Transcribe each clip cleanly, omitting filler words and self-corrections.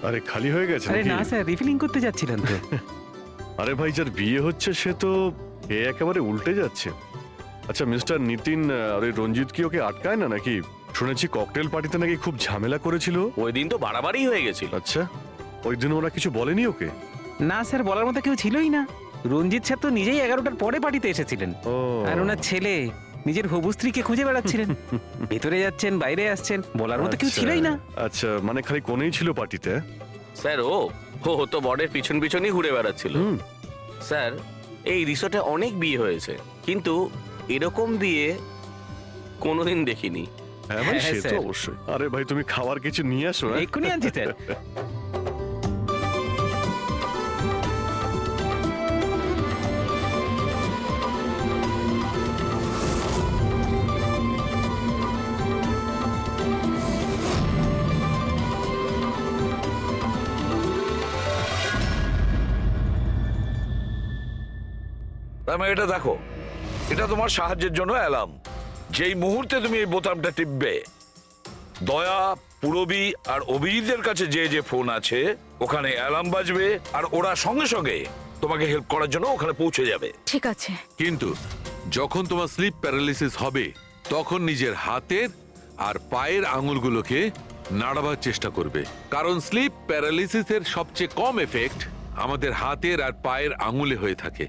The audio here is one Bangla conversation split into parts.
আরে খালি হয়ে গেছে আরে নাকি? না স্যার, রিফিলিং করতে যাচ্ছিলেন তো। আরে ভাই, যার বিয়ে হচ্ছে সে তো একেবারে উল্টে যাচ্ছে। আচ্ছা মিস্টার নিতিন, আরে রঞ্জিত কি ওকে আটকায় না নাকি? শুনেছি ককটেল পার্টিতে নাকি খুব ঝামেলা করেছিল। ওই দিন তো বাড়াবাড়ি হয়ে গেছিল। আচ্ছা, ওই দিন ওরা কিছু বলেনি ওকে? না স্যার, বলার মতো কেউ ছিলই না। রঞ্জিত স্যার তো নিজেই 11টার পরে পার্টিতে এসেছিলেন। ও আর ওনার ছেলে নিজের হবু স্ত্রীকে খুঁজে বেড়াচ্ছিলেন। ভেতরে যাচ্ছেন, বাইরে আসছেন, বলার মতো কেউ আচ্ছা, ছিলই না। আচ্ছা, মানে খালি কোনেই ছিল পার্টিতে? স্যার ও তো বরের পিছন পিছনই ঘুরে বেড়াচ্ছিল। হুম। স্যার, এই রিসোর্টে অনেক বিয়ে হয়েছে, কিন্তু এরকম বিয়ে কোনোদিন দেখিনি। হ্যাঁ ভাই, হ্যাঁ, সে তো স্যার। অবশ্যই। আরে ভাই, তুমি খাবার কিছু নিয়ে আসো। হ্যাঁ? এক্ষুনি আনছি স্যার। এটা দেখো, এটা তোমার সাহায্যের জন্য অ্যালার্ম। যেই মুহূর্তে তুমি এই বোতামটা টিপবে, দয়া, পুরবী আর অভিজিতের কাছে যে যে ফোন আছে ওখানে অ্যালার্ম বাজবে, আর ওরা সঙ্গে সঙ্গে তোমাকে হেল্প করার জন্য ওখানে পৌঁছে যাবে। ঠিক আছে। কিন্তু যখন তোমার স্লিপ প্যারালিসিস হবে তখন নিজের হাতের আর পায়ের আঙুলগুলোকে নাড়াবার চেষ্টা করবে, কারণ স্লিপ প্যারালিসিসের সবচেয়ে কম এফেক্ট আমাদের হাতের আর পায়ের আঙুলে হয়ে থাকে।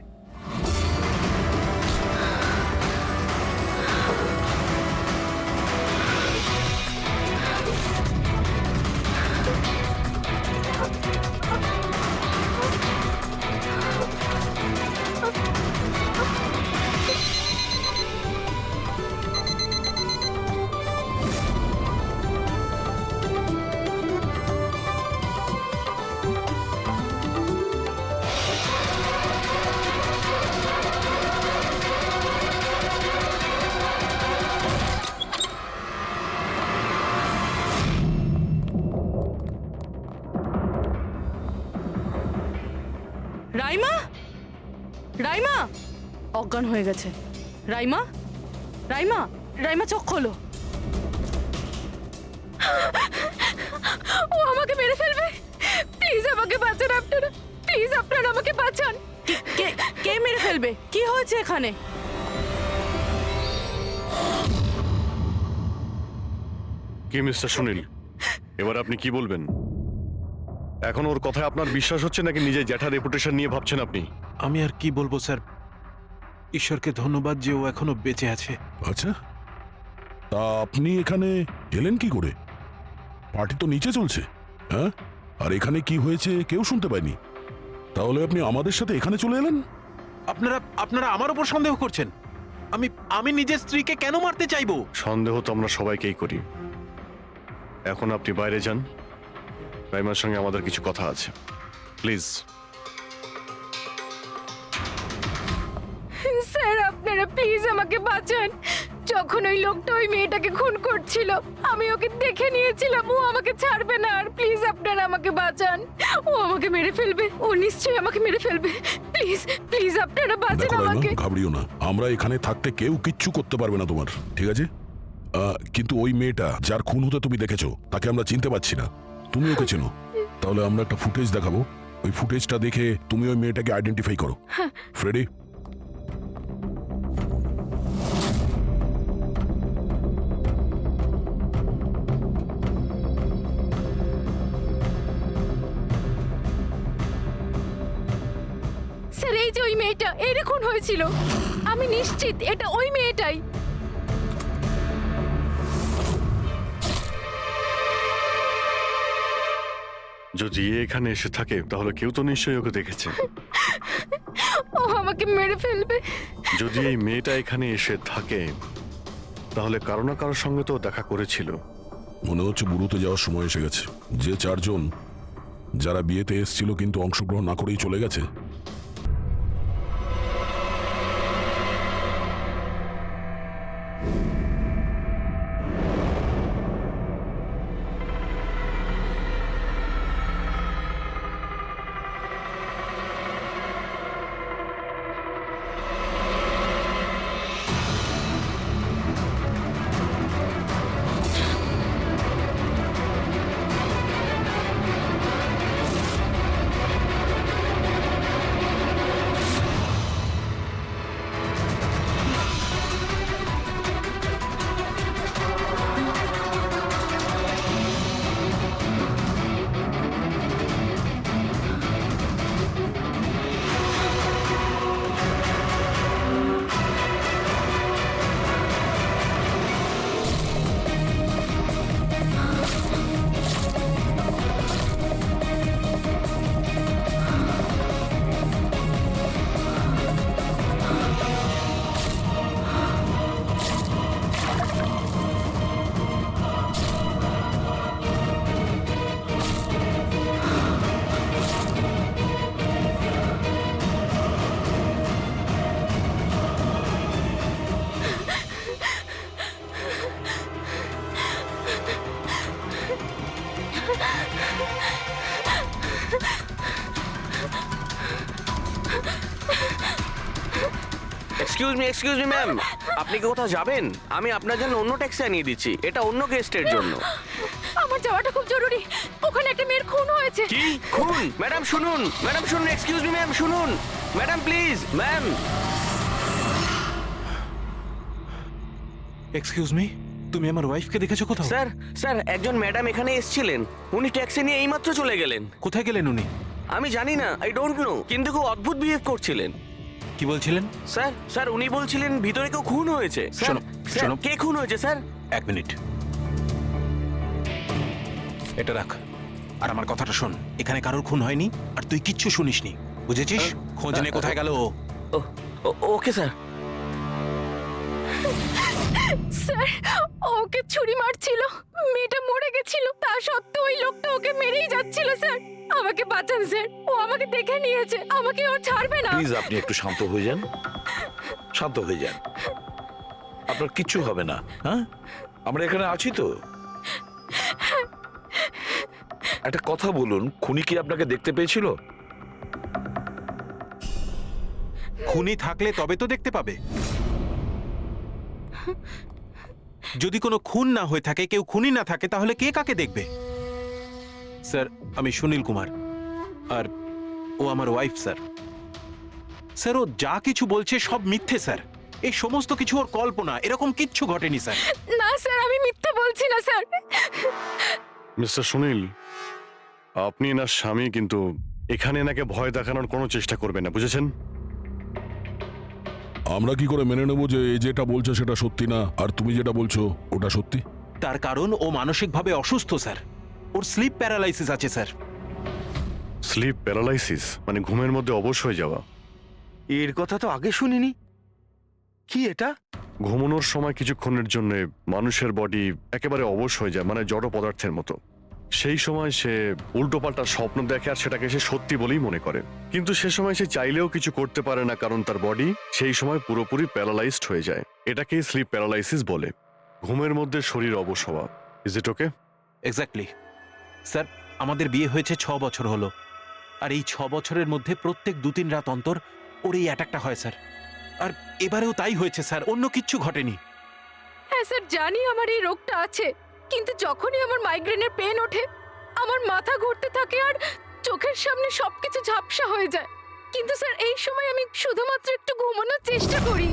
রাইমা, রাইমা অজ্ঞান হয়ে গেছে। রাইমা, রাইমা, রাইমা চোখ খোলো। ও আমাকে মেরে ফেলবে। প্লিজ আমাকে বাঁচান আপনারা, প্লিজ আপনারা আমাকে বাঁচান। কে কে মেরে ফেলবে? কি হয়েছে এখানে? কি মিস্টার সুনীল, এবার আপনি কি বলবেন? এখন ওর কথায় আপনার বিশ্বাস হচ্ছে নাকি নিজের জ্যাঠার রেপুটেশন নিয়ে ভাবছেন আপনি? আমি আর কি বলবো স্যার, ঈশ্বরকে ধন্যবাদ যে ও এখনো বেঁচে আছে। আচ্ছা, তা আপনি এখানে এলেন কি করে? পার্টি তো নিচে চলছে। হ্যাঁ, আর এখানে কি হয়েছে কেউ শুনতে পায়নি। তাহলে আপনি আমাদের সাথে এখানে চলে এলেন? আপনারা আমার উপর সন্দেহ করছেন? আমি নিজের স্ত্রীকে কেন মারতে চাইবো? সন্দেহ তো আমরা সবাইকেই করি। এখন আপনি বাইরে যান, রাইমার সঙ্গে আমাদের কিছু কথা আছে, প্লিজ। স্যার আপনারা প্লিজ আমাকে বাঁচান। যখন ওই লোকটা ওই মেয়েটাকে খুন করছিল আমি ওকে দেখে নিয়েছিলাম। ও আমাকে ছাড়বে না। আর প্লিজ আপনারা আমাকে বাঁচান। ও আমাকে মেরে ফেলবে, ও নিশ্চয়ই আমাকে মেরে ফেলবে। প্লিজ প্লিজ আপনারা বাঁচান দেখো রাইমা, আমাকে। ঘাবড়িও না, আমরা এখানে থাকতে কেউ কিচ্ছু করতে পারবে না তোমার, ঠিক আছে? কিন্তু ওই মেয়েটা যার খুন হতে তুমি দেখেছো তাকে আমরা চিনতে পারছি না। তুমি ওকে চেনো? তাহলে আমরা একটা ফুটেজ দেখাবো, ওই ফুটেজটা দেখে তুমি ওই মেয়েটাকে আইডেন্টিফাই করো। ফ্রেডি, স্যার এই যে ওই মেয়েটা, এর খুন হয়েছিল। আমি নিশ্চিত এটা ওই মেয়েটাই। যদি এ এখানে এসে থাকে তাহলে কেউ তো নিশ্চয়ই ওকে দেখেছে। ও আমাকে মেরে ফেলবে। যদি এই মেয়েটা এখানে এসে থাকে তাহলে কারো না কারোর সঙ্গে তো দেখা করেছিল। মনে হচ্ছে বুড়োতে যাওয়ার সময় এসে গেছে। যে চারজন যারা বিয়েতে এসেছিল কিন্তু অংশগ্রহণ না করেই চলে গেছে, এক্সকিউজ মি ম্যাম, আপনি কি কোথাও যাবেন? আমি আপনার জন্য অন্য ট্যাক্সি আনিয়ে দিচ্ছি, এটা অন্য গেস্টের জন্য। আমার যাওয়াটা খুব জরুরি, ওখানে একটা মেয়ের খুন হয়েছে। কি খুন? ম্যাডাম শুনুন, ম্যাডাম শুনুন, এক্সকিউজ মি ম্যাম, শুনুন madam please, ma'am. Excuse me, তুমি আমার ওয়াইফকে দেখেছো কোথাও? স্যার স্যার একজন ম্যাডাম এখানে এসেছিলেন, উনি ট্যাক্সি নিয়ে এইমাত্র চলে গেলেন। কোথায় গেলেন উনি? আমি জানি না, আই ডোন্ট নো, কিন্তু খুব অদ্ভুত বিহেভ করছিলেন। কি বলছিলেন? স্যার উনি বলছিলেন ভিতরে কেউ খুন হয়েছে। স্যার শোনো, স্যার, শোনো। কে খুন হয়েছে স্যার? এক মিনিট, এটা রাখ আর আমার কথাটা শোন। এখানে কারোর খুন হয়নি আর তুই কিচ্ছু শুনিসনি, বুঝেছিস? খোঁজ নে কোথায় গেল ও। Okay sir. স্যার ওকে ছুরি মারছিল, মেয়েটা মরে গেছিল, তা সত্ত্বেও ওই লোকটা ওকে মেরেই যাচ্ছিল। স্যার আমাকে বাঁচান স্যার, ও আমাকে দেখে নিয়েছে, আমাকে ও ছাড়বে না। প্লিজ আপনি একটু শান্ত হয়ে যান, শান্ত হয়ে যান, আপনার কিচ্ছু হবে না। হ্যাঁ, আমরা এখানে আছি তো। একটা কথা বলুন, খুনি কি আপনাকে দেখতে পেয়েছিল? খুনি থাকলে তবে তো দেখতে পাবে। যদি কোনো খুন না হয়ে থাকে, কেউ খুনি না থাকে, তাহলে কে কাকে দেখবে? স্যার আমি সুনীল কুমার আর ও আমার ওয়াইফ স্যার। স্যার ও যা কিছু বলছে সব মিথ্যে স্যার, এই সমস্ত কিছু ওর কল্পনা, এরকম কিচ্ছু ঘটেনি স্যার। না স্যার আমি মিথ্যে বলছি না স্যার। মিস্টার সুনীল, আপনি এনার স্বামী, কিন্তু এখানে এনাকে ভয় দেখানোর কোনো চেষ্টা করবেন না, বুঝেছেন? আমরা কি করে মেনে নেবো যে এ যেটা বলছে সেটা সত্যি না আর তুমি যেটা বলছো ওটা সত্যি? তার কারণ ও মানসিকভাবে অসুস্থ স্যার, ওর স্লিপ প্যারালাইসিস আছে স্যার। স্লিপ প্যারালাইসিস মানে ঘুমের মধ্যে অবশ হয়ে যাওয়া? এর কথা তো আগে শুনিনি, কি এটা? ঘুমানোর সময় কিছুক্ষণের জন্য মানুষের বডি একেবারে অবশ হয়ে যায়, মানে জড় পদার্থের মতো। সেই সময় সে উল্টোপাল্টা স্বপ্ন দেখে আর সেটাকে সে সত্যি বলেই মনে করে, কিন্তু সে সময় সে চাইলেও কিছু করতে পারে না, কারণ তার বডি সেই সময় পুরোপুরি প্যারালাইজড হয়ে যায়। এটাকেই স্লিপ প্যারালাইসিস বলে, ঘুমের মধ্যে শরীর অবশ হওয়া। Is it okay? Exactly sir, আমাদের বিয়ে হয়েছে 6 বছর হলো, আর এই 6 বছরের মধ্যে প্রত্যেক 2-3 রাত অন্তর ওর এই অ্যাটাকটা হয় স্যার। আর এবারেও তাই হয়েছে স্যার, অন্য কিচ্ছু ঘটেনি। হ্যাঁ স্যার জানি আমার এই রোগটা আছে, কিন্তু যখনই আমার মাইগ্রেনের পেন ওঠে আমার মাথা ঘুরতে থাকে আর চোখের সামনে সবকিছু ঝাপসা হয়ে যায়। কিন্তু স্যার এই সময় আমি শুধুমাত্র একটু ঘুমানোর চেষ্টা করি।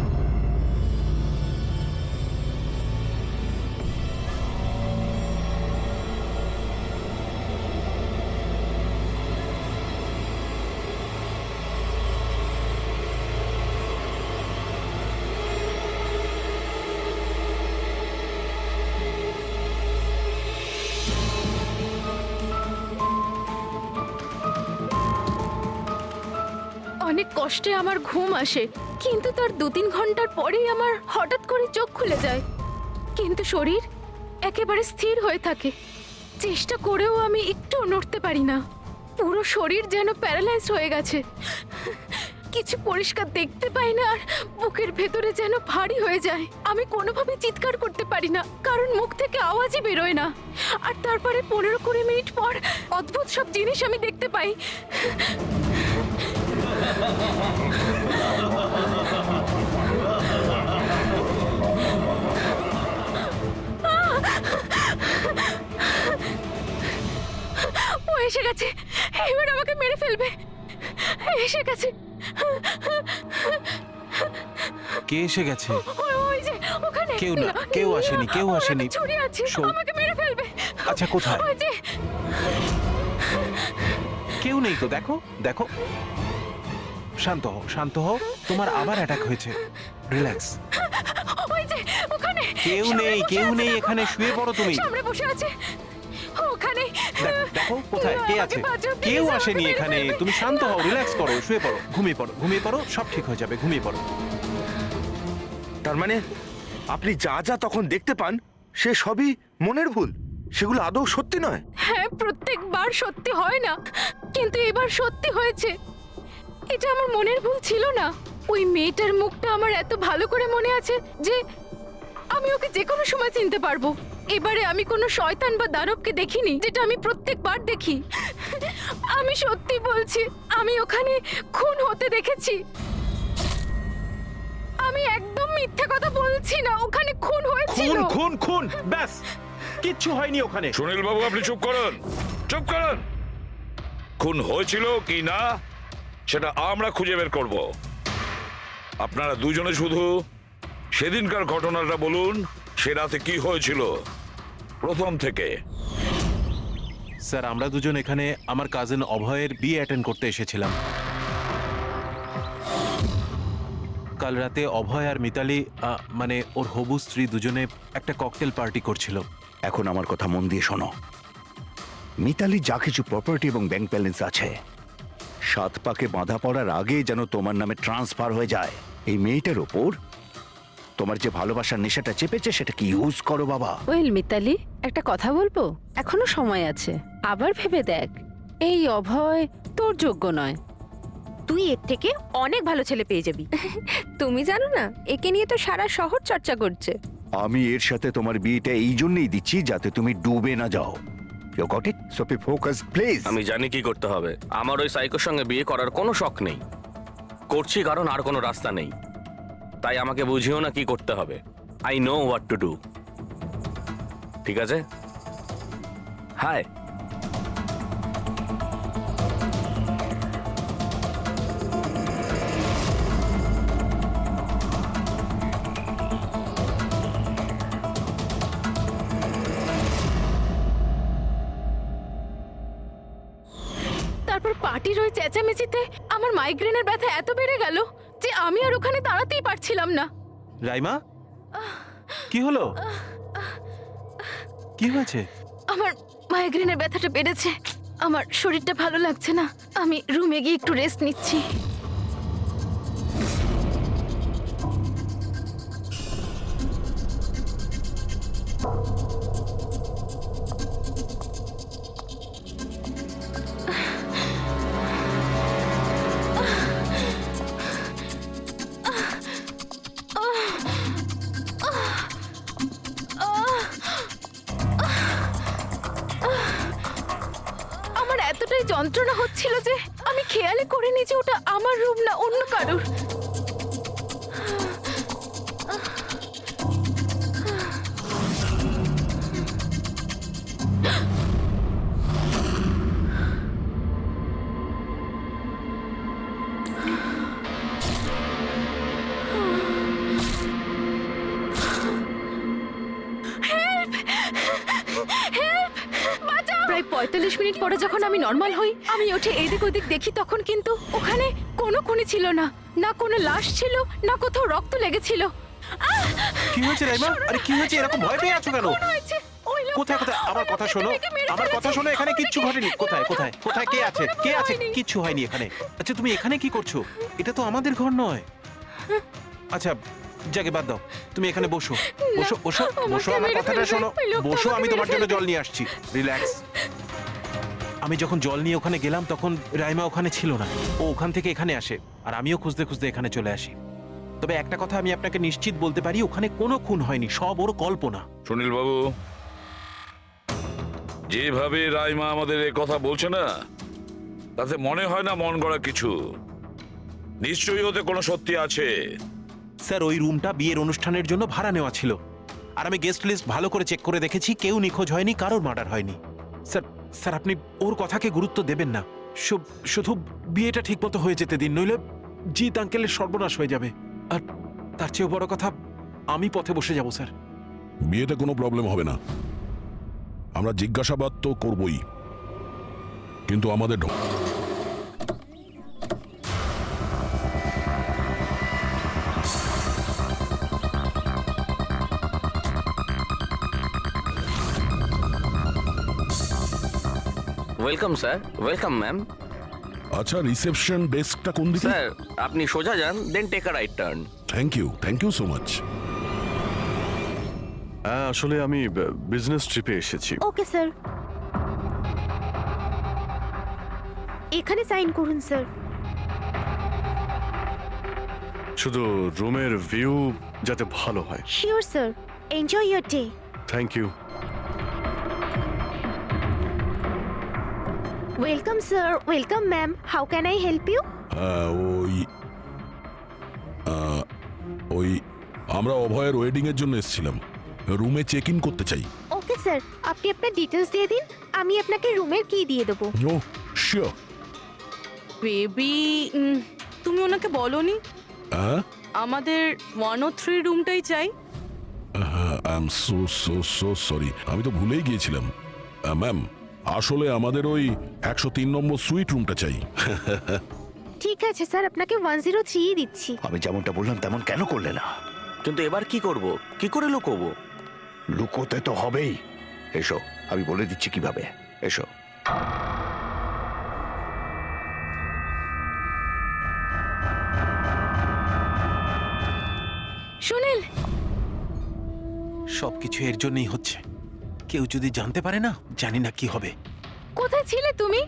অনেক কষ্টে আমার ঘুম আসে, কিন্তু তার 2-3 ঘন্টার পরেই আমার হঠাৎ করে চোখ খুলে যায়, কিন্তু শরীর একেবারে স্থির হয়ে থাকে। চেষ্টা করেও আমি একটু নড়তে পারি না, পুরো শরীর যেন প্যারালাইজ হয়ে গেছে। কিছু পরিষ্কার দেখতে পাই না আর বুকের ভেতরে যেন ভারী হয়ে যায়। আমি কোনোভাবে চিৎকার করতে পারি না, কারণ মুখ থেকে আওয়াজই বেরোয় না। আর তারপরে 15-20 মিনিট পর অদ্ভুত সব জিনিস আমি দেখতে পাই। ও এসে গেছে, এবার আমাকে মেরে ফেলবে। এসে গেছে। কে এসে গেছে? ওই যে ওখানে। কেউ না, কেউ আসেনি, কেউ ওর আসেনি। হাতে ছুরি আছে, শোন। আমাকে মেরে ফেলবে। আচ্ছা কোথায়? ওই যে কেউ নেই তো, দেখো দেখো। শান্ত হও, শান্ত হও, তোমার আবার অ্যাটাক হয়েছে, রিল্যাক্স। ওই যে ওখানে। কেউ সামনে নেই, বসে কেউ আছে, নেই, দেখো। এখানে শুয়ে পড়ো তুমি। সামনে বসে আছে ওখানে। দেখো দেখো কোথায় কে আমাকে আছে? বাঁচাও, please, কেউ আমাকে আসেনি মেরে এখানে, ফেলবে। তুমি শান্ত হও, রিল্যাক্স করো, শুয়ে পড়ো, ঘুমিয়ে পড়ো, ঘুমিয়ে পড়ো, সব ঠিক হয়ে যাবে, ঘুমিয়ে পড়ো। তার মানে আপনি যা যা তখন দেখতে পান সে সবই মনের ভুল, সেগুলো আদৌ সত্যি নয়? হ্যাঁ প্রত্যেকবার সত্যি হয় না, কিন্তু এবার সত্যি হয়েছে। এটা আমার মনের ভুল ছিল না। ওই মেয়েটার মুখটা আমার এত ভালো করে মনে আছে যে আমি ওকে যে কোনো সময় চিনতে পারবো। এবারে আমি কোনো শয়তান বা দানবকে দেখিনি, যেটা আমি প্রত্যেকবার দেখি। আমি সত্যি বলছি, আমি ওখানে খুন হতে দেখেছি। আমি একদম মিথ্যে কথা বলছি না, ওখানে খুন হয়েছিল। খুন খুন খুন ব্যাস, কিচ্ছু হয়নি ওখানে। সুনীল বাবু আপনি চুপ করুন, চুপ করুন। খুন হয়েছিল কি না সেটা আমরা খুঁজে বের করব। আপনারা দুজনে শুধু সেদিনকার ঘটনাটা বলুন, সে রাতে কি হয়েছিল প্রথম থেকে। স্যার আমরা দুজন এখানে আমার কাজিন অভয়ের বিয়ে অ্যাটেন্ড করতে এসেছিলাম। কাল রাতে অভয় আর মিতালি মানে ওর হবু স্ত্রী দুজনে একটা ককটেল পার্টি করছিল। এখন আমার কথা মন দিয়ে শোনো। মিতালি যা কিছু প্রপার্টি এবং ব্যাংক ব্যালেন্স আছে, 7 পাকে বাঁধা পড়ার আগে যেন তোমার নামে ট্রান্সফার হয়ে যায়। এই মেয়েটার ওপর তোমার যে ভালোবাসার নেশাটা চেপেছে সেটাকে ইউজ করো বাবা। ওয়েল মিতালি, একটা কথা বলবো? এখনো সময় আছে, আবার ভেবে দেখ। এই অভয় তোর যোগ্য নয়। তুই এর থেকে অনেক ভালো ছেলে পেয়ে যাবি। তুমি জানো না, একে নিয়ে তো সারা শহর চর্চা করছে। আমি এর সাথে তোমার বিয়েটা এই জন্যই দিচ্ছি যাতে তুমি ডুবে না যাও। You got it? So be focus please. আমি জানি কি করতে হবে। আমার ওই সাইকোর সঙ্গে বিয়ে করার কোনো শখ নেই, করছি কারণ আর কোনো রাস্তা নেই। তাই আমাকে বুঝিও না কি করতে হবে। I know what to do. ঠিক আছে? হাই। তারপর পার্টির ওই চেঁচামেচিতে আমার মাইগ্রেনের ব্যথা এত বেড়ে গেল যে আমি আর ওখানে দাঁড়াতেই পারছিলাম না। রাইমা, কি হলো? কি হয়েছে? আমার মাইগ্রেনের ব্যথাটা বেড়েছে, আমার শরীরটা ভালো লাগছে না। আমি রুমে গিয়ে একটু রেস্ট নিচ্ছি। আমার এতটাই যন্ত্রণা হচ্ছিল যে আমি খেয়ালই করিনি যে ওটা আমার রুম না অন্য কারোর। প্রায় 45 মিনিট পরে যখন আমি নর্মাল হই, আমি উঠে এদিক ওদিক দেখি, তখন কিন্তু ওখানে কোনো খুনি ছিল না, না কোনো লাশ ছিল, না কোথাও রক্ত লেগেছিল। কি হয়েছে রাইমা? আরে কি হয়েছে? এরকম ভয় পেয়ে আছো কেন? খুন হয়েছে। ওই লোকটা কোথায় কোথায়? আমার কথা শোনো, মেয়েকে মেরে আমার কথা ফেলেছে। শোনো। এখানে কিচ্ছু ঘটেনি। কোথায় কোথায় কোথায় কে আছে? কে আছে? হয়নি। কিচ্ছু হয়নি এখানে। আচ্ছা তুমি এখানে কি করছো? এটা তো আমাদের ঘর নয়। আচ্ছা যাকে বাদ দাও, তুমি এখানে বসো বসো বসো বসো। আমার মেরে কথাটা ফেলবে। শোনো, ওই লোকটা বসো। আমাকে আমি তোমার মেরে জন্য ফেলবে। জল নিয়ে আসছি। রিল্যাক্স। আমি যখন জল নিয়ে ওখানে গেলাম তখন রাইমা ওখানে ছিল না। ও ওখান থেকে এখানে আসে আর আমিও খুঁজতে খুঁজতে এখানে চলে আসি। তবে একটা কথা আমি আপনাকে নিশ্চিত বলতে পারি, ওখানে কোনো খুন হয়নি, সব ওর কল্পনা। সুনীল বাবু, যেভাবে রাইমা আমাদের এ কথা বলছে না, তাতে মনে হয় না মন গড়া কিছু। নিশ্চয়ই ওতে কোনো সত্যি আছে। স্যার ওই রুমটা বিয়ের অনুষ্ঠানের জন্য ভাড়া নেওয়া ছিল, আর আমি গেস্ট লিস্ট ভালো করে চেক করে দেখেছি, কেউ নিখোঁজ হয়নি, কারোর মার্ডার হয়নি। স্যার স্যার আপনি ওর কথাকে গুরুত্ব দেবেন না। শুধু বিয়েটা ঠিকমতো হয়ে যেতে দিন, নইলে জিৎ আঙ্কেলের সর্বনাশ হয়ে যাবে। আর তার চেয়েও বড় কথা, আমি পথে বসে যাব স্যার। বিয়েতে কোনো প্রবলেম হবে না, আমরা জিজ্ঞাসাবাদ তো করবই, কিন্তু আমাদের ওয়েলকাম স্যার, ওয়েলকাম ম্যাম। আচ্ছা রিসেপশন ডেস্কটা কোন দিকে? স্যার আপনি সোজা যান, then take a right turn. Thank you so much. হ্যাঁ আসলে আমি বিজনেস ট্রিপে এসেছি। ওকে স্যার, এখানে সাইন করুন স্যার। শুধু রুমের ভিউ যাতে ভালো হয়। Sure sir, enjoy your day. Thank you. Welcome sir, welcome ma'am, how can I help you? ওই ওই আমরা অভয়ের ওয়েডিং এর জন্য এসেছিলাম, রুমে চেক ইন করতে চাই। ওকে স্যার, আপনি আপনার ডিটেলস দিয়ে দিন, আমি আপনাকে রুমের কি দিয়ে দেবো। ও শিওর। বেবি, তুমি ওনাকে বলনি হ্যাঁ, আমাদের 103 রুমটাই চাই? I am so so so sorry, আমি তো ভুলেই গিয়েছিলাম। ম্যাম, আসলে আমাদের ওই 103 নম্বর সুইট রুমটা চাই। ঠিক আছে স্যার, আপনাকে 103 দিচ্ছি। আমি যেমনটা বললাম তেমন কেন করলে না? কিন্তু এবার কি করব, কি করে লুকোবো? লুকোতে তো হবেই। এসো, আমি বলে দিচ্ছি কিভাবে। এসো। সুনীল, সবকিছু এর জন্যই হচ্ছে। কেউ যদি জানতে পারে না, জানি না কি হবে। কোথায় ছিলে তুমি?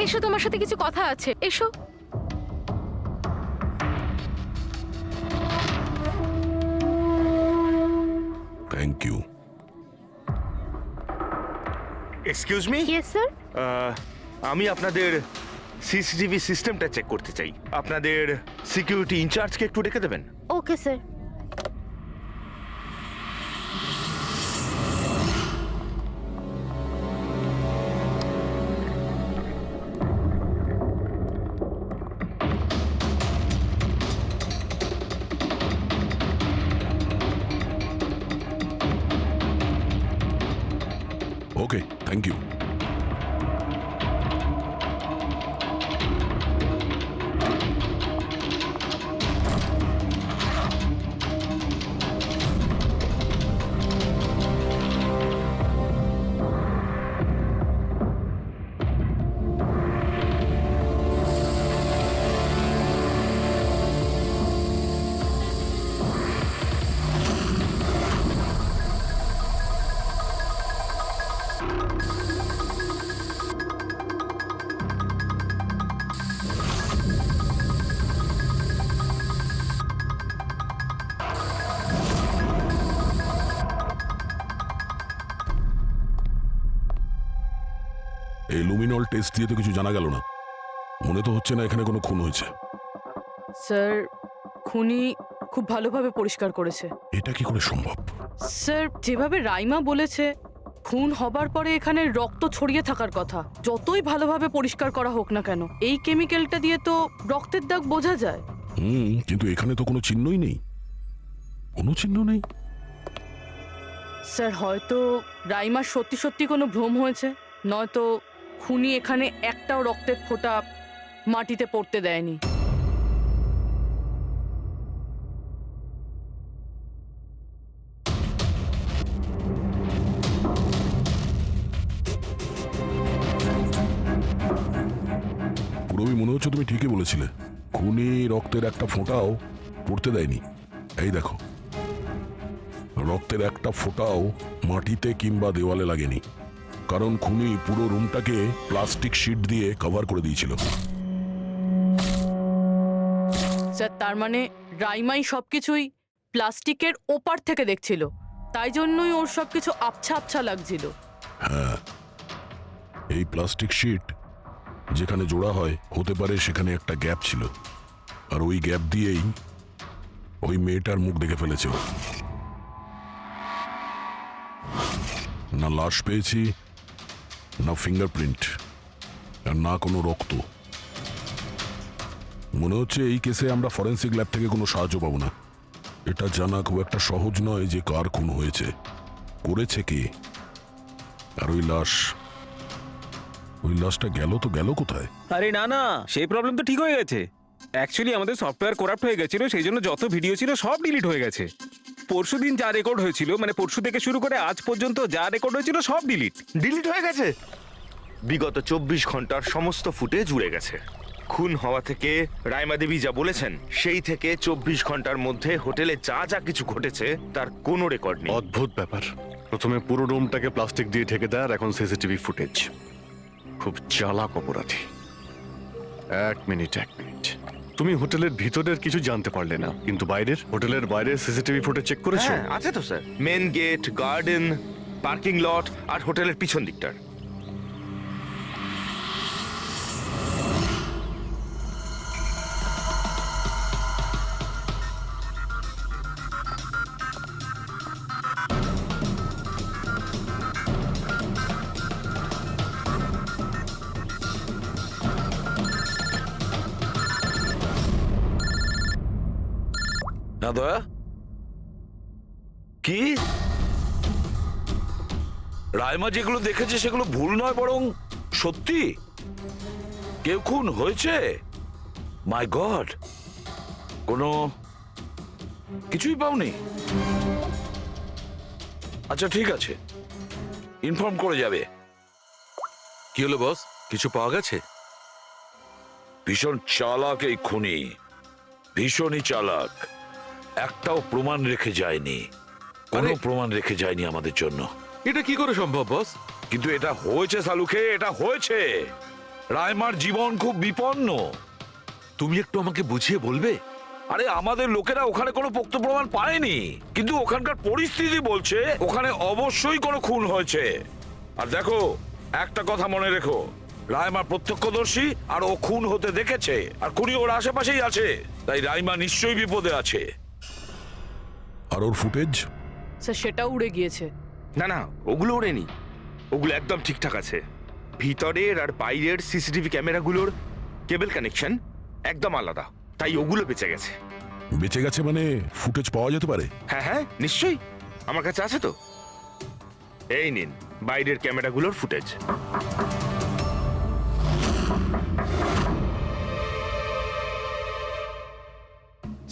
এসো, তোমার সাথে কিছু কথা আছে, এসো। Thank you. Excuse me, yes sir. আমি আপনাদের সিসিটিভি সিস্টেমটা চেক করতে চাই। আপনাদের সিকিউরিটি ইনচার্জকে একটু ডেকে দেবেন। Okay sir. Okay, thank you. এই লুমিনল টেস্ট দিয়ে তো কিছু জানা গেল না। মনে তো হচ্ছে না এখানে কোনো খুন হয়েছে। স্যার, খুনি খুব ভালোভাবে পরিষ্কার করেছে। এটা কি করে সম্ভব? স্যার, যেভাবে রাইমা বলেছে, খুন হবার পরে এখানে রক্ত ছড়িয়ে থাকার কথা। যতই ভালোভাবে পরিষ্কার করা হোক না কেন, এই কেমিক্যালটা দিয়ে তো রক্তের দাগ বোঝা যায়। কিন্তু এখানে তো কোনো চিহ্নই নেই। কোনো চিহ্ন নেই। স্যার, হয়তো রাইমার সত্যি সত্যি কোনো ভ্রম হয়েছে, নয়তো খুনি এখানে একটাও রক্তের ফোঁটা মাটিতে পড়তে দেয়নি। পুরোই মনে হচ্ছে তুমি ঠিকই বলেছিলে। খুনি রক্তের একটা ফোঁটাও পড়তে দেয়নি। এই দেখো, রক্তের একটা ফোঁটাও মাটিতে কিংবা দেওয়ালে লাগেনি, কারণ খুনি পুরো রুমটাকে প্লাস্টিক শিট দিয়ে কভার করে দিয়েছিল। স্যার, তার মানে রাইমাই সবকিছুই প্লাস্টিকের ওপার থেকে দেখছিল, তাই জন্যই ওর সবকিছু আবছা আবছা লাগছিল। হ্যাঁ, এই প্লাস্টিক শিট যেখানে জোড়া হয়, হতে পারে সেখানে একটা গ্যাপ ছিল, আর ওই গ্যাপ দিয়েই ওই মেয়েটার মুখ দেখে ফেলেছে ও। না লাশ পেয়েছি, না ফিঙ্গারপ্রিন্ট, আর না কোনো রক্ত। মনে হচ্ছে এই কেসে আমরা ফরেন্সিক ল্যাব থেকে কোনো সাহায্য পাবো না। এটা জানা খুব একটা সহজ নয় যে কার খুন হয়েছে, করেছে কে, আর ওই লাশটা গেল তো গেল কোথায়? আরে না না, সেই প্রবলেম তো ঠিক হয়ে গেছে। অ্যাকচুয়ালি আমাদের সফটওয়্যার করাপ্ট হয়ে গেছিল, সেই জন্য যত ভিডিও ছিল সব ডিলিট হয়ে গেছে। পরশুদিন যা রেকর্ড হয়েছিল, মানে পরশু থেকে শুরু করে আজ পর্যন্ত যা রেকর্ড হয়েছিল সব ডিলিট হয়ে গেছে। বিগত 24 ঘন্টার সমস্ত ফুটেজ উড়ে গেছে। খুন হওয়া থেকে রাইমা দেবী যা বলেছেন, সেই থেকে 24 ঘন্টার মধ্যে হোটেলে যা যা কিছু ঘটেছে তার কোনো রেকর্ড নেই। অদ্ভুত ব্যাপার। প্রথমে পুরো রুমটাকে প্লাস্টিক দিয়ে ঢেকে দেয়, আর এখন সিসিটিভি ফুটেজ। খুব চালাক অপরাধী। এক মিনিট। তুমি হোটেলের ভিতরের কিছু জানতে পারলে না, কিন্তু বাইরের, হোটেলের বাইরের সিসিটিভি ফুটেজ চেক করেছো? হ্যাঁ, আছে তো sir. Main gate, garden, parking lot আর হোটেলের পিছন দিকটার। না দয়া, কি রাইমা যেগুলো দেখেছে সেগুলো ভুল নয় বরং সত্যি? কেউ খুন হয়েছে? মাই গড, কোনো কিছুই পাওনি? আচ্ছা ঠিক আছে, ইনফর্ম করে যাবে। কি হলো বস, কিছু পাওয়া গেছে? ভীষণ চালাক এই খুনি, ভীষণই চালাক। একটাও প্রমাণ রেখে যায়নি, কোনো আরে- প্রমাণ রেখে যায়নি আমাদের জন্য। এটা কি করে সম্ভব বস? কিন্তু এটা হয়েছে সালুকে, এটা হয়েছে। রাইমার জীবন খুব বিপন্ন। তুমি একটু আমাকে বুঝিয়ে বলবে? আরে আমাদের লোকেরা ওখানে কোনো পোক্ত প্রমাণ পায়নি, কিন্তু ওখানকার পরিস্থিতি বলছে ওখানে অবশ্যই কোনো খুন হয়েছে। আর দেখো, একটা কথা মনে রেখো, রাইমা প্রত্যক্ষদর্শী, আর ও খুন হতে দেখেছে, আর খুনি ওর আশেপাশেই আছে, তাই রাইমা নিশ্চয়ই বিপদে আছে। আর ওর ফুটেজ? স্যার সেটাও উড়ে গিয়েছে। না না, ওগুলো ওড়েনি, ওগুলো একদম ঠিকঠাক আছে। ভিতরের আর বাইরের সিসিটিভি ক্যামেরাগুলোর কেবল কানেকশন একদম আলাদা, তাই ওগুলো বেঁচে গেছে। বেঁচে গেছে মানে ফুটেজ পাওয়া যেতে পারে? হ্যাঁ হ্যাঁ নিশ্চয়ই, আমার কাছে আছে তো। এই নিন বাইরের ক্যামেরাগুলোর ফুটেজ।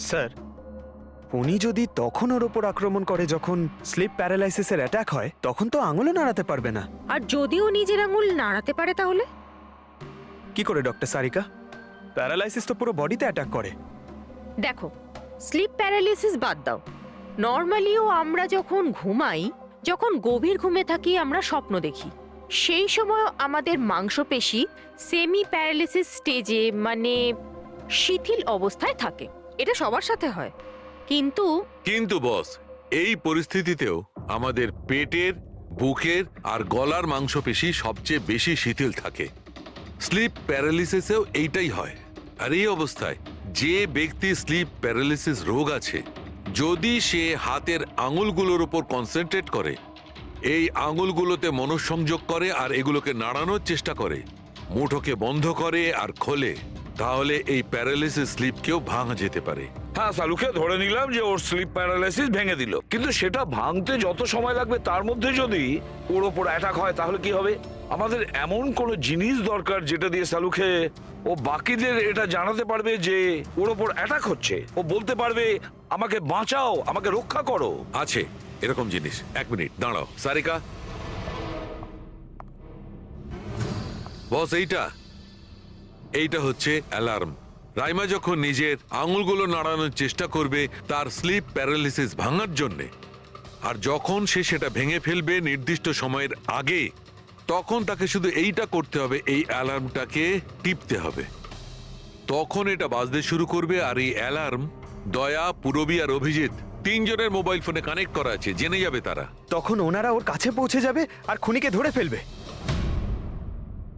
স্যার, উনি যদি তখন ওর ওপর আক্রমণ করে যখন স্লিপ প্যারালাইসিসের অ্যাটাক হয়, তখন তো আঙুলও নাড়াতে পারবে না। আর যদিও নিজের আঙুল নাড়াতে পারে তাহলে? কি করে ডক্টর সারিকা? প্যারালাইসিস তো পুরো বডিতে অ্যাটাক করে। দেখো, স্লিপ প্যারালিসিস বাদ দাও, নর্মালিও আমরা যখন ঘুমাই, যখন গভীর ঘুমে থাকি আমরা স্বপ্ন দেখি, সেই সময় আমাদের মাংসপেশি সেমি প্যারালিসিস স্টেজে মানে শিথিল অবস্থায় থাকে। এটা সবার সাথে হয়, কিন্তু কিন্তু বস, এই পরিস্থিতিতেও আমাদের পেটের, বুকের আর গলার মাংসপেশি সবচেয়ে বেশি শিথিল থাকে। স্লিপ প্যারালিসিসেও এইটাই হয়। আর এই অবস্থায় যে ব্যক্তি স্লিপ প্যারালিসিস রোগ আছে, যদি সে হাতের আঙুলগুলোর উপর কনসেন্ট্রেট করে, এই আঙুলগুলোতে মনঃসংযোগ করে আর এগুলোকে নাড়ানোর চেষ্টা করে, মুঠোকে বন্ধ করে আর খোলে, তাহলে এই প্যারালিসিস স্লিপকেও ভাঙা যেতে পারে। হ্যাঁ সালুকে ধরে নিলাম যে ওর স্লিপ প্যারালাইসিস ভেঙে দিল, কিন্তু সেটা ভাঙতে যত সময় লাগবে তার মধ্যে যদি ওর ওপর অ্যাটাক হয় তাহলে কি হবে? আমাদের এমন কোনো জিনিস দরকার যেটা দিয়ে সালুকে ও বাকিদের এটা জানাতে পারবে যে ওর ওপর অ্যাটাক হচ্ছে। ও বলতে পারবে আমাকে বাঁচাও, আমাকে রক্ষা করো। আছে এরকম জিনিস। এক মিনিট দাঁড়াও সারিকা। বস, এইটা হচ্ছে অ্যালার্ম। রাইমা যখন নিজের আঙুলগুলো নাড়ানোর চেষ্টা করবে তার স্লিপ প্যারালিসিস ভাঙার জন্যে, আর যখন সে সেটা ভেঙে ফেলবে নির্দিষ্ট সময়ের আগে, তখন তাকে শুধু এইটা করতে হবে, এই অ্যালার্মটাকে টিপতে হবে। তখন এটা বাজতে শুরু করবে, আর এই অ্যালার্ম দয়া, পুরবী আর অভিজিৎ তিনজনের মোবাইল ফোনে কানেক্ট করা আছে, জেনে যাবে তারা। তখন ওনারা ওর কাছে পৌঁছে যাবে আর খুনিকে ধরে ফেলবে।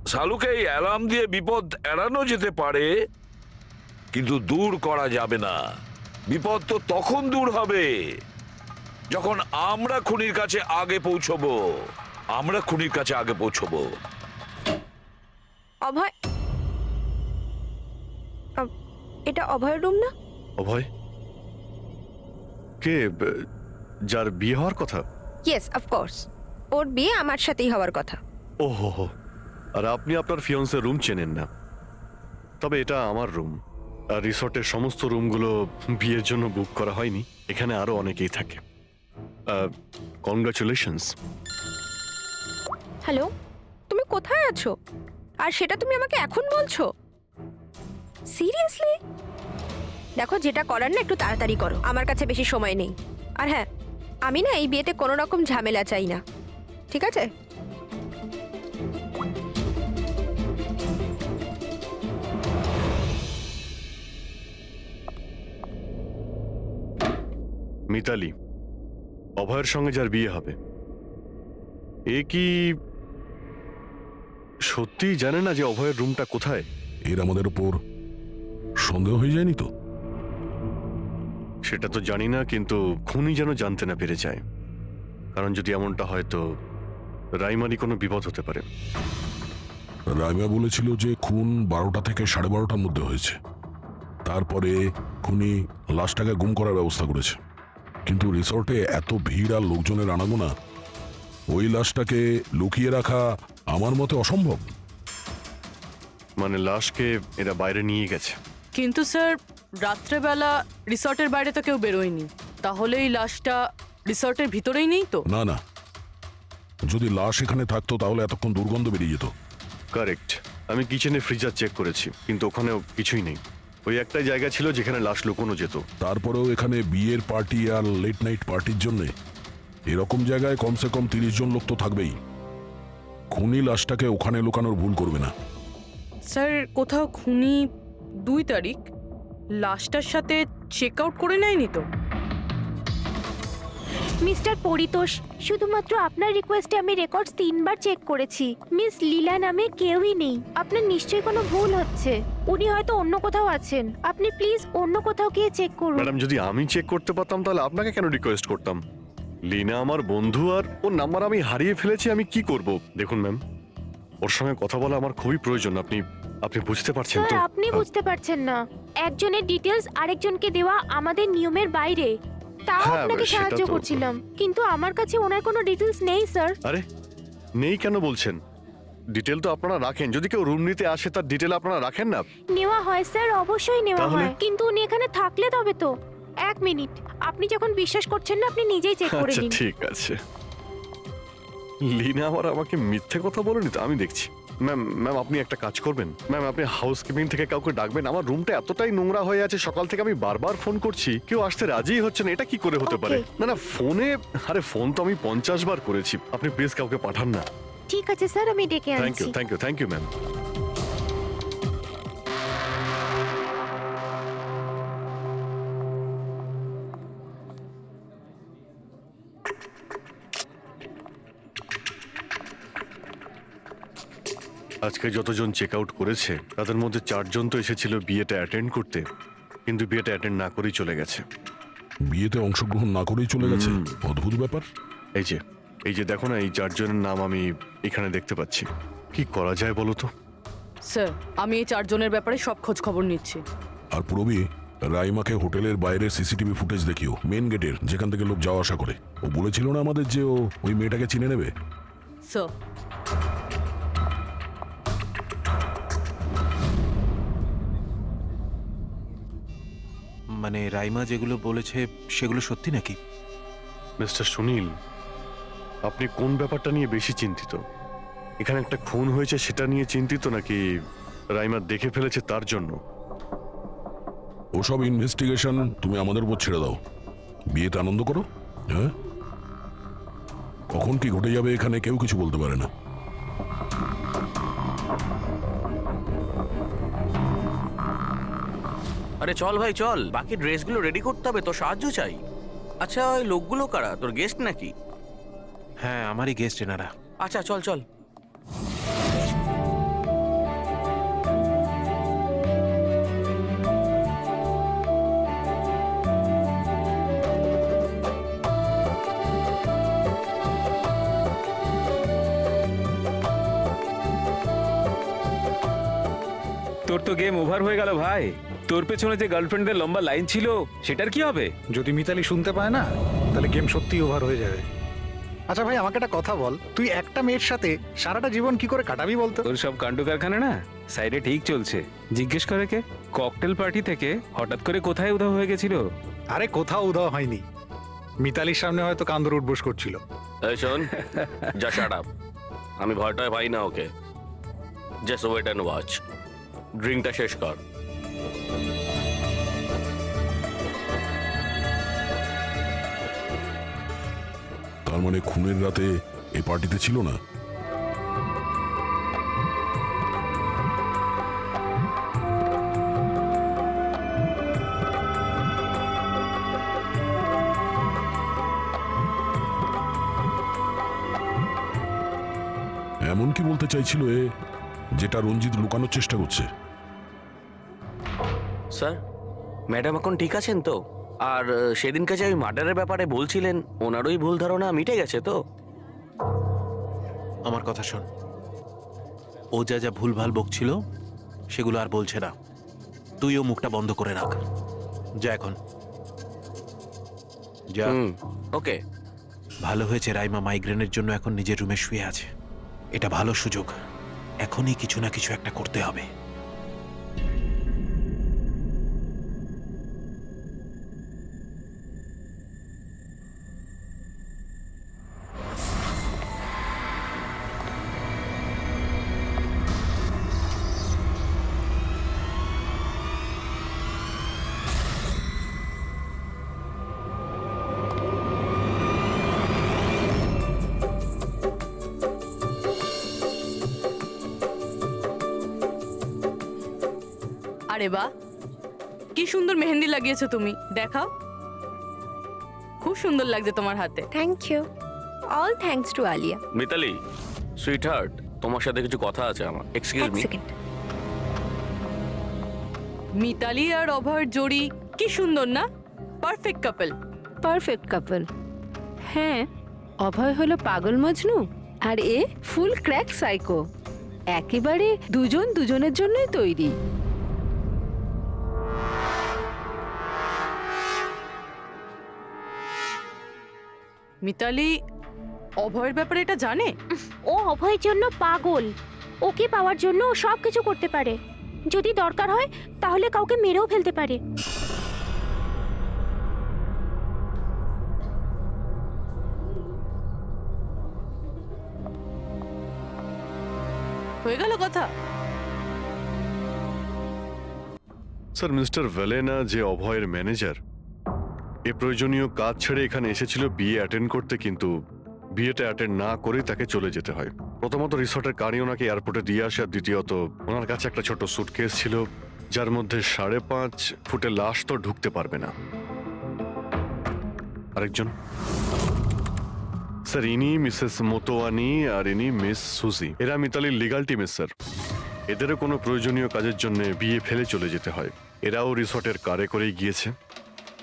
সালুকে এই অ্যালার্ম দিয়ে বিপদ এড়ানো যেতে পারে, কিন্তু দূর করা যাবে না। বিপদ তো তখন দূর হবে যখন আমরা খুনির কাছে আগে পৌঁছবো। আমরা খুনির কাছে আগে পৌঁছবো। অভয়, এটা অভয়ের রুম না? অভয় কে? যার বিয়ে হওয়ার কথা? ইয়েস, অফকোর্স, ওর বিয়ে আমার সাথেই হওয়ার কথা। ওহো হো, আর আপনি আপনার ফিয়ন্সের রুম চেনেন না? তবে এটা আমার রুম, আর রিসর্টের সমস্ত রুমগুলো বিয়ের জন্য বুক করা হয়নি। এখানে আরো অনেকেই থাকে। কনগ্রাচুলেশনস। হ্যালো, তুমি কোথায় আছো? আর সেটা তুমি আমাকে এখন বলছো? সিরিয়াসলি? দেখো, যেটা করার না একটু তাড়াতাড়ি করো, আমার কাছে বেশি সময় নেই। আর হ্যাঁ, আমি না এই বিয়েতে কোনো রকম ঝামেলা চাই না, ঠিক আছে? মিতালি, অভয়ের সঙ্গে যার বিয়ে হবে, এ কি সত্যি জানে না যে অভয়ের রুমটা কোথায়? এর আমাদের উপর সন্দেহ হয়ে যায়নি তো? সেটা তো জানি না, কিন্তু খুনি যেন জানতে না পেরে যায়, কারণ যদি এমনটা হয় তো রাইমারই কোনো বিপদ হতে পারে। রাইমা বলেছিল যে খুন 12টা থেকে 12:30টার মধ্যে হয়েছে। তারপরে খুনি লাশটাকে গুম করার ব্যবস্থা করেছে, কিন্তু রিসর্টে এত ভিড় আর লোকজনের আনাগোনা, ওই লাশটাকে লুকিয়ে রাখা আমার মতে অসম্ভব। মানে লাশকে এরা বাইরে নিয়ে গেছে। কিন্তু স্যার রাত্রেবেলা রিসর্টের বাইরে তো কেউ বেরোয়নি, তাহলে এই লাশটা রিসর্টের ভিতরেই নেই তো? না না, যদি লাশ এখানে থাকতো তাহলে এতক্ষণ দুর্গন্ধ বেরিয়ে যেত। কারেক্ট। আমি কিচেনে ফ্রিজার চেক করেছি, কিন্তু ওখানেও কিছুই নেই। ওই একটাই জায়গা ছিল যেখানে লাশ লুকোনো যেত। তারপরেও এখানে বিয়ের পার্টি আর লেট নাইট পার্টির জন্য এরকম জায়গায় কমসে কম 30 জন লোক তো থাকবেই। খুনি লাশটাকে ওখানে লুকানোর ভুল করবে না। স্যার কোথাও খুনি 2 তারিখ লাশটার সাথে চেক আউট করে নেয়নি তো? মিস্টার পরিতোষ, শুধুমাত্র আপনার রিকোয়েস্টে আমি রেকর্ডস 3 বার চেক করেছি। মিস লীলা নামে কেউই নেই। আপনার নিশ্চয়ই কোনো ভুল হচ্ছে। উনি হয়তো অন্য কোথাও আছেন। আপনি প্লিজ অন্য কোথাও গিয়ে চেক করুন। ম্যাডাম, যদি আমি চেক করতে পারতাম তাহলে আপনাকে কেন রিকোয়েস্ট করতাম? লিনা আমার বন্ধু, আর ওর নাম্বার আমি হারিয়ে ফেলেছি, আমি কি করব? দেখুন ম্যাম, ওর সঙ্গে কথা বলা আমার খুবই প্রয়োজন। আপনি বুঝতে পারছেন তো? স্যার, আপনি বুঝতে পারছেন না। একজনের ডিটেলস আরেকজনকে দেওয়া আমাদের নিয়মের বাইরে। তাও হ্যাঁ, আপনাকে সেটা সাহায্য তো- করছিলাম, কিন্তু আমার কাছে ওনার কোনো ডিটেলস নেই স্যার। আরে নেই কেন বলছেন? ডিটেল তো আপনারা রাখেন। যদি কেউ রুম নিতে আসে তার ডিটেল আপনারা রাখেন না? নেওয়া হয় স্যার, অবশ্যই নেওয়া তাহলে? হয়, কিন্তু উনি এখানে থাকলে তবে তো। 1 মিনিট, আপনি যখন বিশ্বাস করছেন না আপনি নিজেই চেক করে আচ্ছা নিন। ঠিক আছে। লিনা আমাকে মিথ্যে কথা বলেনি তো? আমি দেখছি। ম্যাম আপনি একটা কাজ করবেন ম্যাম, আপনি হাউসকিপিং থেকে কাউকে ডাকবেন। আমার রুমটা এতটাই নোংরা হয়ে আছে, সকাল থেকে আমি বারবার ফোন করছি, কেউ আসতে রাজিই হচ্ছে না। এটা কি করে হতে পারে? না না, ফোনে, আরে ফোন তো আমি 50 বার করেছি। আপনি প্লিজ কাউকে পাঠান না। ঠিক আছে স্যার, আমি ডেকে থ্যাংক ইউ আনছি। Thank you ma'am. আজকে যতজন চেক আউট করেছে তাদের মধ্যে 4 জন তো এসেছিল বিয়েটা অ্যাটেন্ড করতে, কিন্তু বিয়েটা অ্যাটেন্ড না করেই চলে গেছে। বিয়েতে অংশগ্রহণ না করেই চলে গেছে, অদ্ভুত ব্যাপার। এই যে দেখো না, এই 4 জনের নাম আমি এখানে দেখতে পাচ্ছি। কি করা যায় বলো তো? স্যার আমি এই 4 জনের ব্যাপারে সব খোঁজ খবর নিচ্ছি। আর পুরবি, রাইমাকে হোটেলের বাইরের সিসিটিভি ফুটেজ দেখিও, মেন গেটের, যেখান থেকে লোক যাওয়া আসা করে। ও বলেছিল না আমাদের যে ও ওই মেয়েটাকে চিনে নেবে। স্যার মানে রাইমা যেগুলো বলেছে সেগুলো সত্যি নাকি? মিস্টার সুনীল, আপনি কোন ব্যাপারটা নিয়ে বেশি চিন্তিত? এখানে একটা খুন হয়েছে সেটা নিয়ে চিন্তিত, নাকি রাইমা দেখে ফেলেছে তার জন্য? ওসব ইনভেস্টিগেশন তুমি আমাদের উপর ছেড়ে দাও। বিয়েতে আনন্দ করো। হ্যাঁ, কখন কি ঘটে যাবে এখানে কেউ কিছু বলতে পারে না। আরে চল ভাই চল, বাকি ড্রেসগুলো রেডি করতে হবে, তোর সাহায্য চাই। আচ্ছা ওই লোকগুলো কারা? তোর গেস্ট নাকি? হ্যাঁ, আমারই গেস্ট এনারা। আচ্ছা চল চল। তোর তো গেম ওভার হয়ে গেল ভাই। তোর পেছনে যে গার্লফ্রেন্ডদের লম্বা লাইন ছিল সেটার কি হবে? যদি মিতালি শুনতে পায় না তাহলে গেম সত্যিই ওভার হয়ে যাবে। আচ্ছা ভাই, আমাকে একটা কথা বল, তুই একটা মেয়ের সাথে সারাটা জীবন কি করে কাটাবি বলতো? তোর সব কাণ্ড কারখানা না সাইডে ঠিক চলছে। জিজ্ঞেস করে কে? ককটেল পার্টি থেকে হঠাৎ করে কোথায় উধাও হয়ে গেছিল? আরে কোথাও উধাও হয়নি, মিতালির সামনে হয়তো কান্দর উঠবোস করছিল। এই শোন, যা শাট আপ। আমি ভয়টায় পাই না okay. Just wait and watch. ড্রিঙ্কটা শেষ কর। তার মানে খুনের রাতে এই পার্টিতে ছিল না? এমন কি বলতে চাইছিল এ, যেটা রঞ্জিত লুকানোর চেষ্টা করছে? স্যার, ম্যাডাম এখন ঠিক আছেন তো? আর সেদিনকে যে ওই মার্ডারের ব্যাপারে বলছিলেন, ওনারই ভুল ধারণা মিটে গেছে তো? আমার কথা শোন, ও যা যা ভুলভাল বকছিল সেগুলো আর বলছে না। তুইও মুখটা বন্ধ করে রাখ। যা এখন যা। ওকে। ভালো হয়েছে রাইমা মাইগ্রেনের জন্য এখন নিজের রুমে শুয়ে আছে। এটা ভালো সুযোগ, এখনই কিছু না কিছু একটা করতে হবে। আরে বাহ, কি সুন্দর মেহেন্দি লাগিয়েছো তুমি, দেখাও। খুব সুন্দর লাগছে তোমার হাতে। Thank you. All thanks to Alia. Mitali, sweetheart, তোমার সাথে কিছু কথা আছে আমার। Excuse me. মিতালি আর অভয়ের জড়ি কি সুন্দর না? Perfect couple. Perfect couple. হ্যাঁ, অভয় হলো পাগল মজনু আর এ ফুল ক্র্যাক সাইকো। একেবারে দুজন দুজনের জন্যই তৈরি। মিতালি অভয়ের ব্যাপারে এটা জানে? ও অভয়ের জন্য পাগল। ওকে পাওয়ার জন্য ও সব কিছু করতে পারে। যদি দরকার হয় তাহলে কাউকে মেরেও ফেলতে পারে। হয়ে গেল কথা। স্যার, মিস্টার ভেলেনা যে অভয়ের ম্যানেজার, এ প্রয়োজনীয় কাজ ছেড়ে এখানে এসেছিল বিয়ে অ্যাটেন্ড করতে, কিন্তু বিয়েটা অ্যাটেন্ড না করে তাকে চলে যেতে হয়। প্রথমত রিসর্টের গাড়ি ওনাকে এয়ারপোর্টে দিয়ে আসে, আর দ্বিতীয়ত ওনার কাছে একটা ছোট সুটকেস ছিল যার মধ্যে 5.5 ফুটের লাশ তো ঢুকতে পারবে না। আরেকজন স্যার, ইনি মিসেস মোতোয়ানি আর ইনি মিস সুজি। এরা মিতালির লিগাল টিমের স্যার। এদেরও কোনো প্রয়োজনীয় কাজের জন্য বিয়ে ফেলে চলে যেতে হয়। এরাও রিসর্টের কারে করেই গিয়েছে।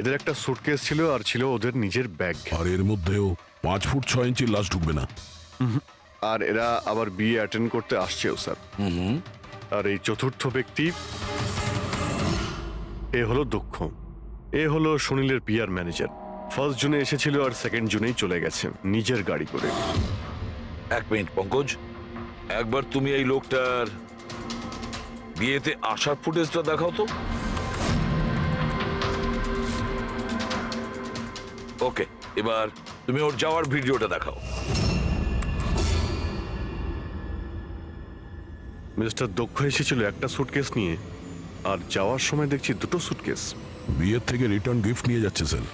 এদের একটা সুটকেস ছিল আর ছিল ওদের নিজের ব্যাগ। আর এর মধ্যেও 5 ফুট 6 ইঞ্চির লাশ ঢুকবে না। আর এরা আবার বিয়ে অ্যাটেন্ড করতে আসছেও স্যার। আর এই চতুর্থ ব্যক্তি, এ হলো দক্ষ। এ হলো সুনীলের পিআর ম্যানেজার। 1 জুনে এসেছিল আর 2 জুনেই চলে গেছে নিজের গাড়ি করে। এক মিনিট পঙ্কজ, একবার তুমি এই লোকটার বিয়েতে আসার ফুটেজটা দেখাও তো। ওকে, এবার তুমি ওর যাওয়ার ভিডিওটা দেখাও। মিস্টার দক্ষ এসেছিল একটা সুটকেস নিয়ে, আর যাওয়ার সময় দেখছি 2টো সুটকেস। বিয়ের থেকে রিটার্ন গিফট নিয়ে যাচ্ছে স্যার।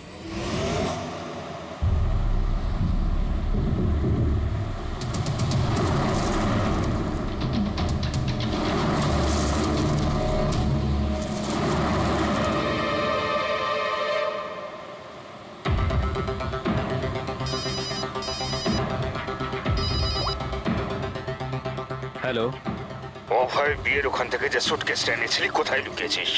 হ্যালো, অভয় বিয়ের ওখান থেকে যে সুটকেসটা এনেছিলি কোথায় লুকিয়েছিস?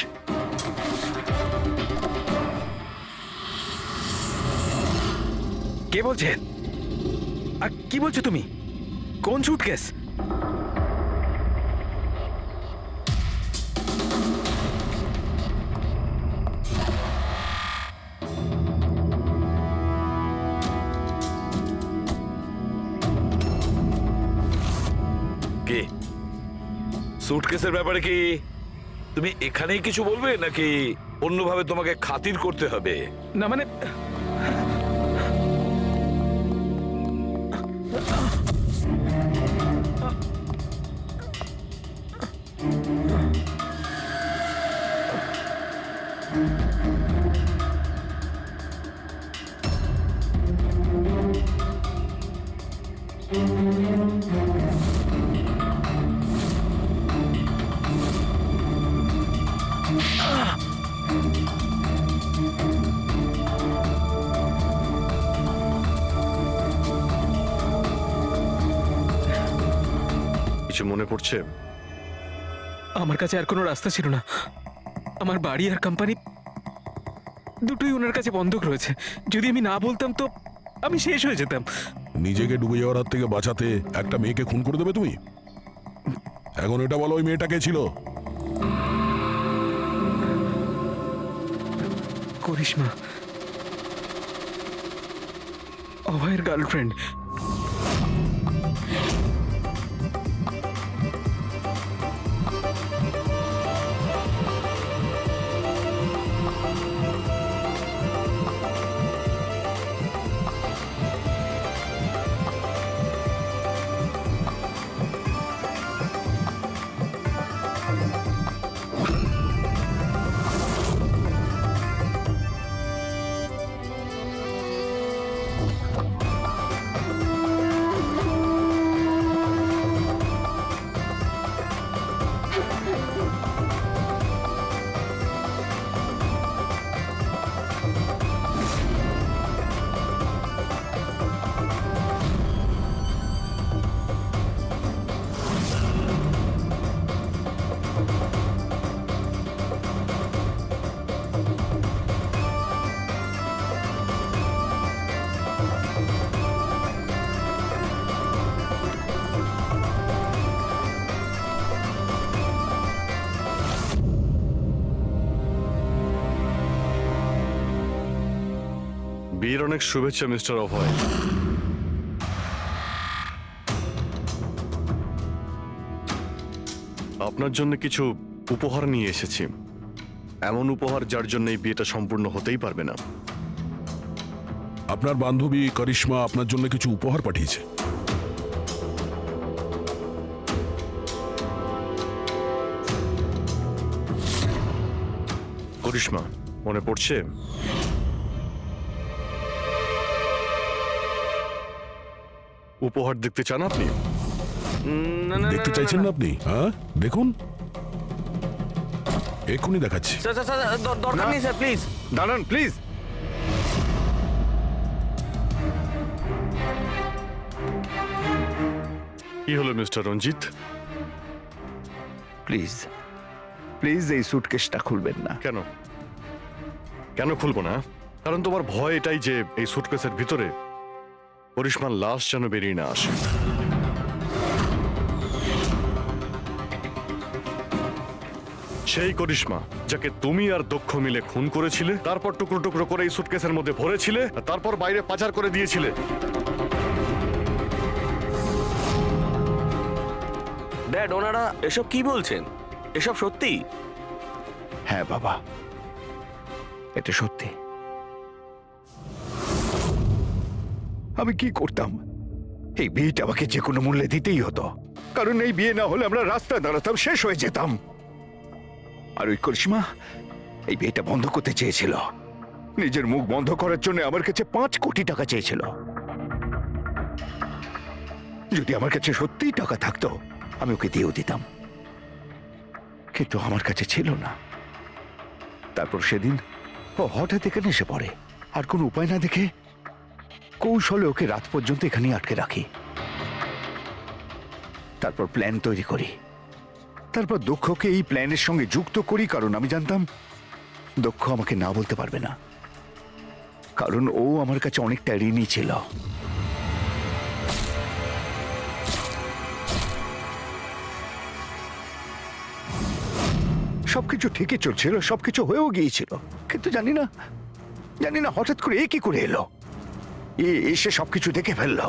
কে বলছেন? আর কি বলছো তুমি? কোন সুটকেস? কে? সুটকেসের ব্যাপারে কি তুমি এখানেই কিছু বলবে, নাকি অন্যভাবে তোমাকে খাতির করতে হবে? না মানে কিছু মনে পড়ছে? আমার কাছে আর কোনো রাস্তা ছিল না। আমার বাড়ি আর কোম্পানি দুটোই ওনার কাছে বন্ধক রয়েছে। যদি আমি না বলতাম তো আমি শেষ হয়ে যেতাম। নিজেকে ডুবে যাওয়ার হাত থেকে বাঁচাতে একটা মেয়েকে খুন করে দেবে তুমি? এখন এটা বলো, ওই মেয়েটা কে ছিল? করিশ্মা অভয়ের গার্লফ্রেন্ড। বিয়ের অনেক শুভেচ্ছা মিস্টার অভয়। আপনার জন্য কিছু উপহার নিয়ে এসেছি, এমন উপহার যার জন্য এই বিয়েটা সম্পূর্ণ হতেই পারবে না। আপনার বান্ধবী করিশ্মা আপনার জন্য কিছু উপহার পাঠিয়েছে। করিশ্মা, মনে পড়ছে? উপহার দেখতে চান আপনি? দেখতে চাইছেন না আপনি? হ্যাঁ, দেখুন, এক্ষুনি দেখাচ্ছি। দরকার নেই স্যার, প্লিজ দাঁড়ান প্লিজ। কি হলো মিস্টার রঞ্জিত? প্লিজ প্লিজ এই সুটকেসটা খুলবেন না। কেন কেন খুলবো না? কারণ তোমার ভয় এটাই যে এই সুটকেসের ভিতরে করিশ্মার লাশ যেন বেরিয়ে না আসে। সেই করিশ্মা যাকে তুমি আর দক্ষ মিলে খুন করেছিলে, তারপর টুকরো টুকরো করে এই সুটকেসের মধ্যে ভরেছিলে, আর তারপর বাইরে পাচার করে দিয়েছিলে। ড্যাড, ওনারা এসব কি বলছেন? এসব সত্যি? হ্যাঁ বাবা, এটা সত্যি। আমি কি করতাম? এই বিয়েটা আমাকে যে কোনো মূল্যে দিতেই হতো, কারণ এই বিয়ে না হলে আমরা রাস্তায় দাঁড়াতাম, শেষ হয়ে যেতাম। আর ওই করিশ্মা এই বিয়েটা বন্ধ করতে চেয়েছিল, নিজের মুখ বন্ধ করার জন্য আমার কাছে 5 কোটি টাকা চেয়েছিল। যদি আমার কাছে সত্যিই টাকা থাকতো আমি ওকে দিয়েও দিতাম, কিন্তু আমার কাছে ছিল না। তারপর সেদিন ও হঠাৎ এখানে এসে পড়ে, আর কোনো উপায় না দেখে কৌশলে ওকে রাত পর্যন্ত এখানে আটকে রাখি। তারপর প্ল্যান তৈরি করি, তারপর দক্ষকে এই প্ল্যানের সঙ্গে যুক্ত করি, কারণ আমি জানতাম দক্ষ আমাকে না বলতে পারবে না, কারণ ও আমার কাছে অনেকটা ঋণী ছিল। সবকিছু ঠিকই চলছিল, সবকিছু হয়েও গিয়েছিল, কিন্তু জানি না হঠাৎ করে এ কি করে এলো। এসে সবকিছু দেখে ফেললো।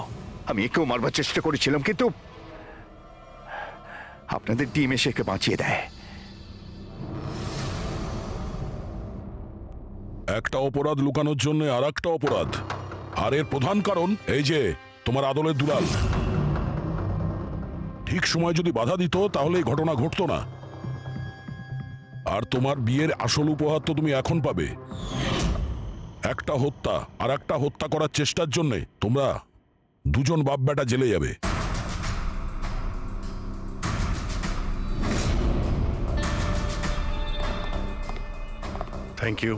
আমি একেও মারবার চেষ্টা করেছিলাম, কিন্তু আপনাদের টিম এসে একে বাঁচিয়ে দেয়। একটা অপরাধ লুকানোর জন্য আর একটা অপরাধ, আর এর প্রধান কারণ এই যে তোমার আদলের দুলাল। ঠিক সময় যদি বাধা দিত তাহলে এই ঘটনা ঘটতো না। আর তোমার বিয়ের আসল উপহার তো তুমি এখন পাবে। একটা হত্যা আর একটা হত্যা করার চেষ্টার জন্য তোমরা দুজন বাপ বেটা জেলে যাবে। Thank you.